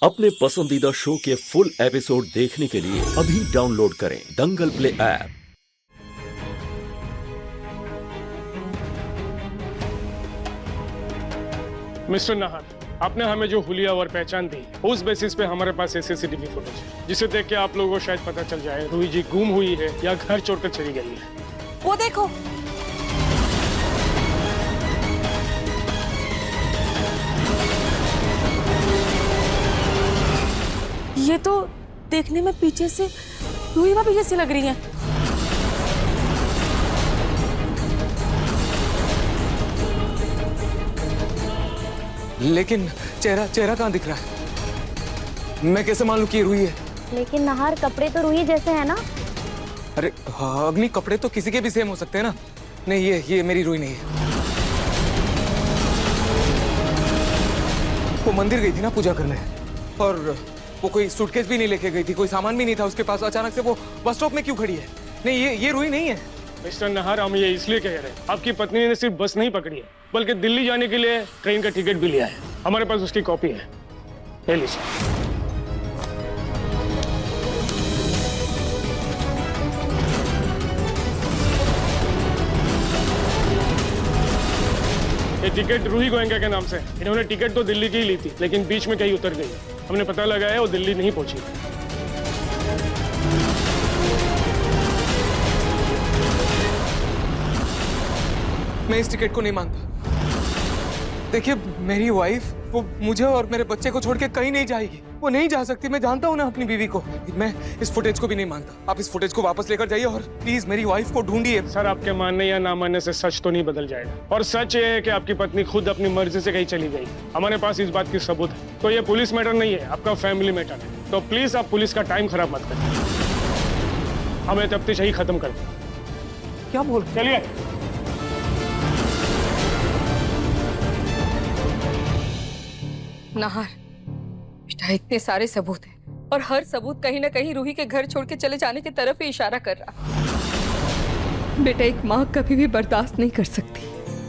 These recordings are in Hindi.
अपने पसंदीदा शो के फुल एपिसोड देखने के लिए अभी डाउनलोड करें दंगल प्ले ऐप। मिस्टर नाहर, आपने हमें जो हुलिया और पहचान दी उस बेसिस पे हमारे पास सीसीटीवी फुटेज है, जिसे देख के आप लोगों को शायद पता चल जाए रूही जी गुम हुई है या घर छोड़कर चली गई है। वो देखो, ये तो देखने में पीछे से रूही भाभी जैसी लग रही है। लेकिन चेहरा कहाँ दिख रहा है? मैं कैसे मालूम कि ये रूही है? लेकिन नहार, कपड़े तो रूही जैसे हैं ना। अरे हाँ, अग्नि, कपड़े तो किसी के भी सेम हो सकते हैं ना। नहीं, ये मेरी रूही नहीं है। वो मंदिर गई थी ना पूजा करने, और वो कोई सूटकेस भी नहीं लेके गई थी, कोई सामान भी नहीं था उसके पास। अचानक से वो बस स्टॉप में क्यों खड़ी है? नहीं, ये रूही नहीं है। मिस्टर नाहर, हम ये इसलिए कह रहे हैं, आपकी पत्नी ने सिर्फ बस नहीं पकड़ी है बल्कि दिल्ली जाने के लिए ट्रेन का टिकट भी लिया है। हमारे पास उसकी कॉपी है, ले लीजिए। ये टिकट रूही गोयनका के नाम से। इन्होंने टिकट तो दिल्ली की ही ली थी, लेकिन बीच में कहीं उतर गई। हमने पता लगाया वो दिल्ली नहीं पहुंची। मैं इस टिकट को नहीं मानता। देखिए, मेरी वाइफ वो मुझे और मेरे बच्चे को छोड़ के कहीं नहीं जाएगी। वो नहीं जा सकती। मैं जानता हूँ ना अपनी बीवी को। मैं इस फुटेज को भी नहीं मानता। आप इस फुटेज को वापस लेकर जाइए और प्लीज मेरी वाइफ को ढूंढिए। सर, आपके मानने या ना मानने से सच तो नहीं बदल जाएगा, और सच ये है कि आपकी पत्नी खुद अपनी मर्जी से कहीं चली गई। हमारे पास इस बात की सबूत है। तो ये पुलिस मैटर नहीं है, आपका फैमिली मैटर है। तो प्लीज आप पुलिस का टाइम खराब मत करिए। हमें तफ्तीश ही खत्म कर दें। क्या बोल? चलिए। नाहर बेटा, इतने सारे सबूत हैं और हर सबूत कहीं ना कहीं रूही के घर छोड़ के चले जाने की तरफ ही इशारा कर रहा। बेटा, एक माँ कभी भी बर्दाश्त नहीं कर सकती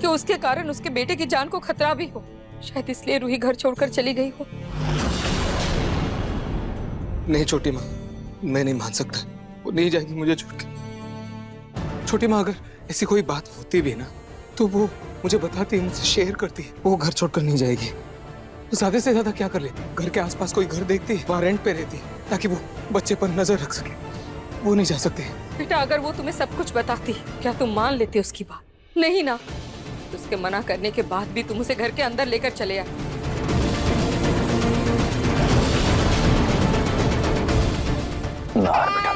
कि उसके कारण उसके बेटे की जान को खतरा भी हो। शायद इसलिए रूही घर छोड़कर चली गई हो। नहीं छोटी माँ, मैं नहीं मान सकता। वो नहीं जाएगी मुझे छोड़ के। छोटी माँ, अगर ऐसी कोई बात होती भी ना तो वो मुझे बताती है, मुझसे शेयर करती है। वो घर छोड़कर नहीं जाएगी। तो ज्यादा से ज्यादा क्या कर लेती? घर के आसपास कोई घर देखती, वहाँ रेंट पे रहती, ताकि वो बच्चे पर नजर रख सके। वो नहीं जा सकती। बेटा, अगर वो तुम्हें सब कुछ बताती, क्या तुम मान लेते उसकी बात? नहीं ना। उसके मना करने के बाद भी तुम उसे घर के अंदर लेकर चले आए। नाहर बेटा,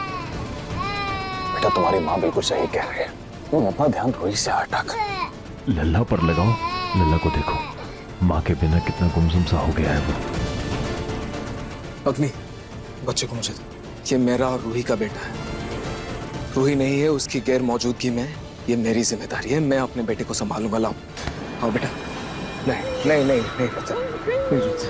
तुम्हारी माँ बिल्कुल सही कह रही है। तुम अपना ध्यान रूही से हटा कर लल्ला पर लगाओ। लल्ला को देखो, माँ के बिना कितना गुमसुम सा हो गया है वो। अग्नि, बच्चे को मुझे दो। ये मेरा और रूही का बेटा है। रूही नहीं है, उसकी गैर मौजूदगी में ये मेरी जिम्मेदारी है। मैं अपने बेटे को संभालूंगा। लाओ, आओ बेटा। नहीं बच्चा, नहीं बच्चा।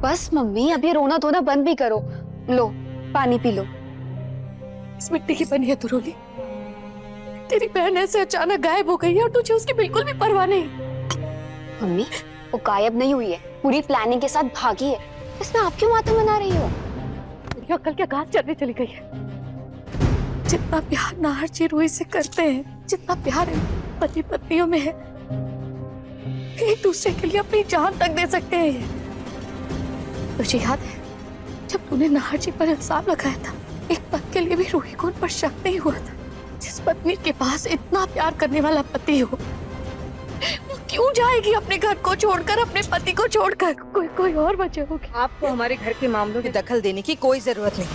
बस मम्मी, अब ये रोना धोना बंद भी करो। लो, पानी पी लो। इस मिट्टी की बनी है तू रोली। तेरी बहन ऐसे अचानक गायब हो गई है और तुझे उसकी बिल्कुल भी परवाह नहीं। मम्मी, वो गायब नहीं हुई है, पूरी प्लानिंग के साथ भागी है। इसमें आप क्यों मातम मना रही हो? तेरी अक्ल क्या घास चरने चली गई है? जितना प्यार नाहर जी रूही से करते हैं, जितना प्यार पति पत्नियों में है, एक दूसरे के लिए अपनी जान तक दे सकते हैं ये। तुझे याद है जब तूने नाहर जी पर इल्जाम लगाया था, एक पल के लिए भी रूही को उन पर शक नहीं हुआ था। जिस पत्नी के पास इतना प्यार करने वाला पति हो, वो क्यों जाएगी अपने घर को छोड़कर, अपने पति को छोड़कर? कोई और वजह होगी। आपको हमारे घर के मामलों में दखल देने की कोई जरूरत नहीं।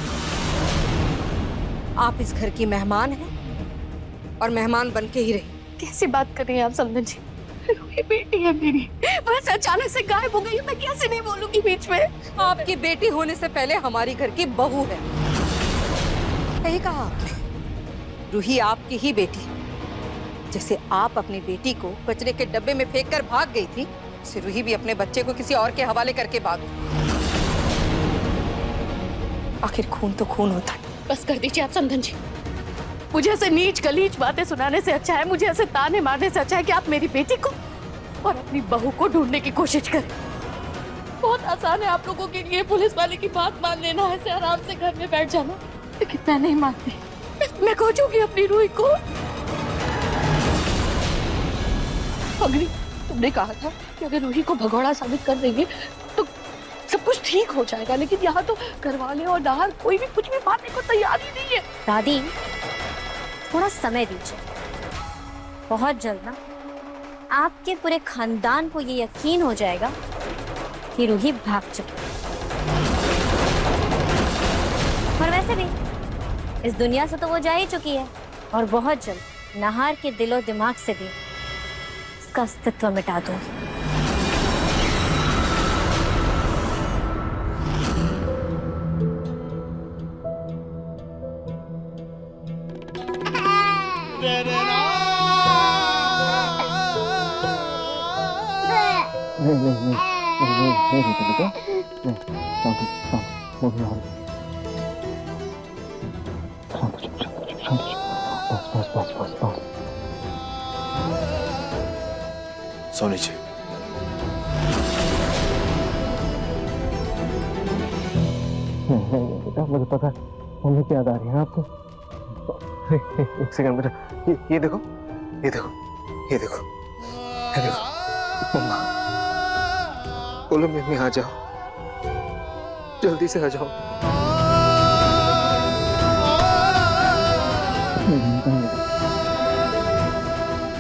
आप इस घर की मेहमान हैं और मेहमान बन के ही रही। कैसी बात कर रही हैं आप समधन जी? रूही बेटी है मेरी, बस अचानक से गायब हो गई। मैं कैसे नहीं बोलूंगी बीच में? आपकी बेटी होने से पहले हमारी घर की बहू है। सही कहा आपने, रूही आपकी ही बेटी। जैसे आप अपनी बेटी को कचरे के डब्बे में फेंक कर भाग गई थी, वैसे रूही भी अपने बच्चे को किसी और के हवाले करके भाग गई। आखिर खून तो खून होता है। बस कर दीजिए आप समधन जी। मुझे ऐसे नीच गलीच बातें सुनाने से अच्छा है, मुझे ऐसे ताने मारने से अच्छा है कि आप मेरी बेटी को और अपनी बहू को ढूंढने की कोशिश करें। बहुत आसान है आप लोगों के लिए पुलिस वाले की बात मान लेना, ऐसे आराम से घर में बैठ जाना, लेकिन मैं नहीं मानती। मैं खोजूंगी अपनी रूही को। अग्नि, तुमने कहा था कि अगर रूही को भगोड़ा साबित कर देंगे तो सब कुछ ठीक हो जाएगा, लेकिन यहाँ तो घर वाले और नाहर कोई भी कुछ भी मानने को तैयार ही नहीं है। दादी, थोड़ा समय दीजिए। बहुत जल्द ना आपके पूरे खानदान को ये यकीन हो जाएगा कि रूही भाग चुकी। और वैसे भी इस दुनिया से तो वो जा ही चुकी है, और बहुत जल्द नाहर के दिलो दिमाग से भी उसका अस्तित्व मिटा दूंगी। सो नीचे। बेटा मुझे पता है मम्मी की याद आ रही है आपको। एक सेकंड बेटा, ये देखो, ये देखो, ये देखो, ये देखो। मम्मा बोलो मम्मी आ जाओ, जल्दी से आ जाओ।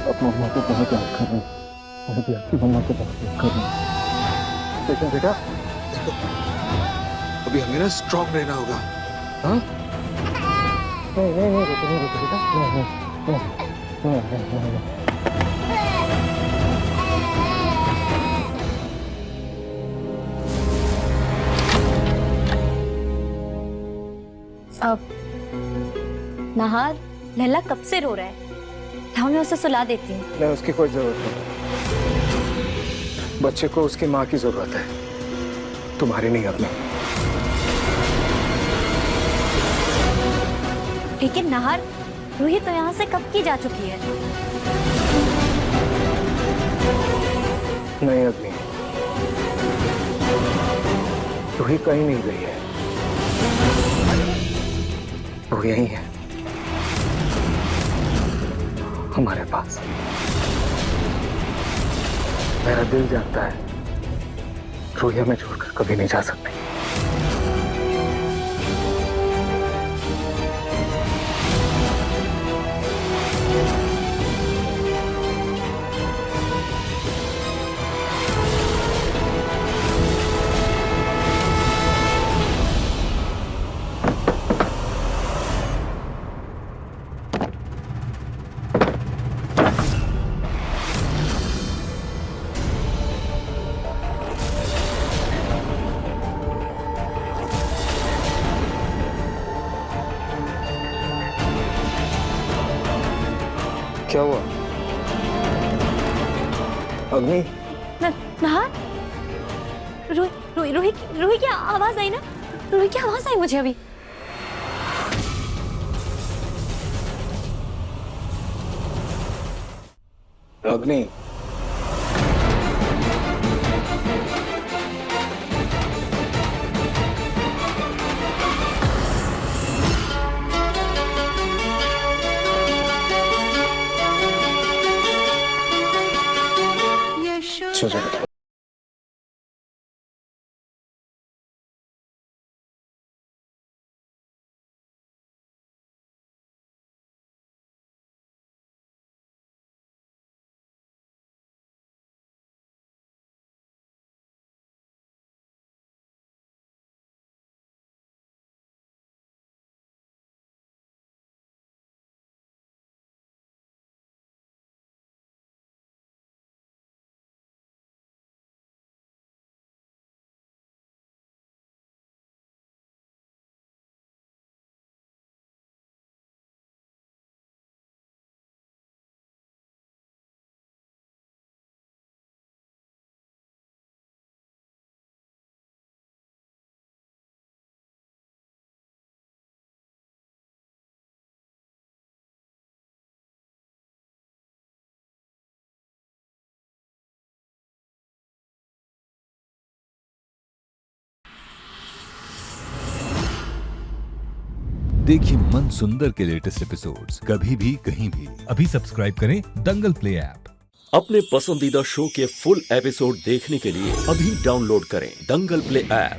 अब मम्मा को बहुत याद कर रहे हैं, और अभी आपकी मम्मा को बहुत याद कर रहे हैं। लेकिन बेटा देखो, अभी हमें ना स्ट्रॉन्ग रहना होगा। हाँ? नहीं नहीं नहीं रुको, नहीं रुको बेटा, नहीं नहीं नहीं नहीं नहीं नहीं। अब नाहर, लैला कब से रो रहा है? लाओ मैं उसे सुला देती हूँ। नहीं, उसकी कोई जरूरत नहीं। बच्चे को उसकी माँ की जरूरत है, तुम्हारी नहीं अपनी। लेकिन नाहर, रूही तो यहाँ से कब की जा चुकी है। नहीं अग्नि, रूही कहीं नहीं गई है, वो यहीं है हमारे पास। मेरा दिल जानता है रूही हमें छोड़कर कभी नहीं जा सकती। क्या हुआ अग्नि? नाहर, रूही की आवाज आई ना, रूही की आवाज आई मुझे अभी। अग्नि, चलो देखिए मन सुंदर के लेटेस्ट एपिसोड्स कभी भी कहीं भी। अभी सब्सक्राइब करें दंगल प्ले ऐप। अपने पसंदीदा शो के फुल एपिसोड देखने के लिए अभी डाउनलोड करें दंगल प्ले ऐप।